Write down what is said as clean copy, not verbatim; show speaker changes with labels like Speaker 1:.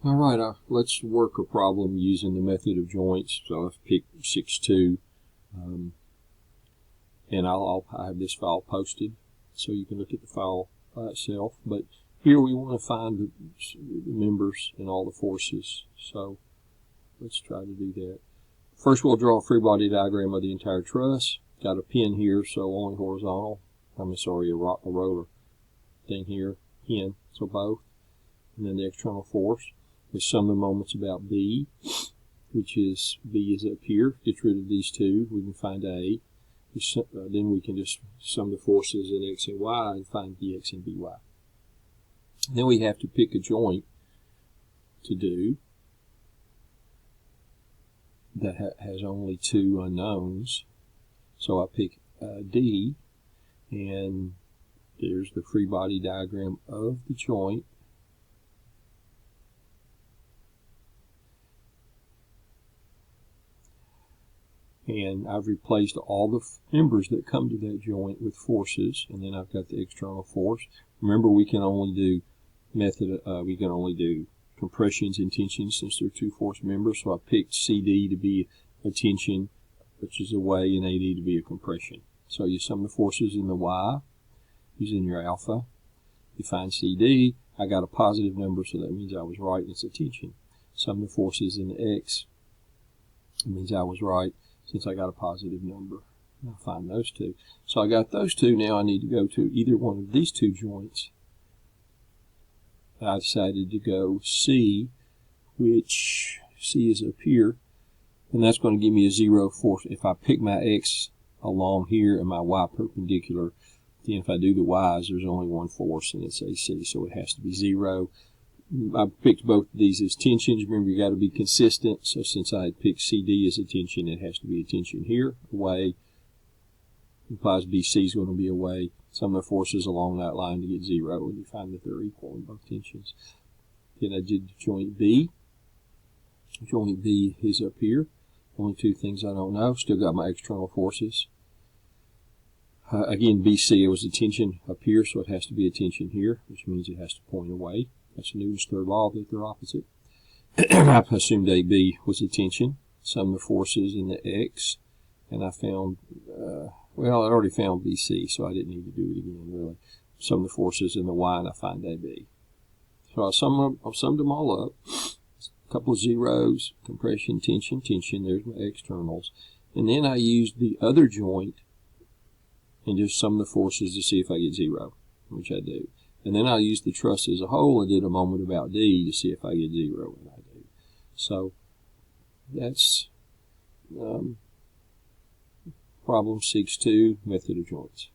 Speaker 1: All right, let's work a problem using the method of joints. So I've picked 6.2, and I have this file posted so you can look at the file by itself. But here we want to find the members and all the forces. So let's try to do that. First, we'll draw a free body diagram of the entire truss. Got a pin here, so only horizontal. A roller thing here, pin, so both. And then the external force. We sum the moments about B, which is B is up here. Get rid of these two, we can find A. Then we can just sum the forces in X and Y and find BX and BY. Then we have to pick a joint to do that has only two unknowns. So I pick D, and there's the free body diagram of the joint. And I've replaced all the members that come to that joint with forces, and then I've got the external force. Remember, we can only do compressions and tensions since they're two force members. So I picked CD to be a tension, which is a way, and AD to be a compression. So you sum the forces in the Y using your alpha. You find CD. I got a positive number, so that means I was right, and it's a tension. Sum the forces in the X. It means I was right, since I got a positive number. I'll find those two. So I got those two. Now I need to go to either one of these two joints. I decided to go C, which C is up here, and that's going to give me a zero force. If I pick my X along here and my Y perpendicular, then if I do the Y's, there's only one force, and it's AC, so it has to be 0. I picked both of these as tensions. Remember, you got to be consistent. So since I had picked CD as a tension, it has to be a tension here. Away implies BC is going to be away. Sum the forces along that line to get 0, and you find that they're equal in both tensions. Then I did joint B. Joint B is up here. Only two things I don't know. Still got my external forces. Again, BC was a tension up here, so it has to be a tension here, which means it has to point away. That's Newton's third law that they're opposite. I assumed AB was a tension. Sum the forces in the X, and I found, well, I already found BC, so I didn't need to do it again, really. Sum the forces in the Y, and I find AB. So I've summed them all up. A couple of zeros, compression, tension, tension. There's my externals. And then I used the other joint and just sum the forces to see if I get 0, which I do. And then I'll use the truss as a whole and did a moment about D to see if I get 0, and I do. So that's problem 6.2, method of joints.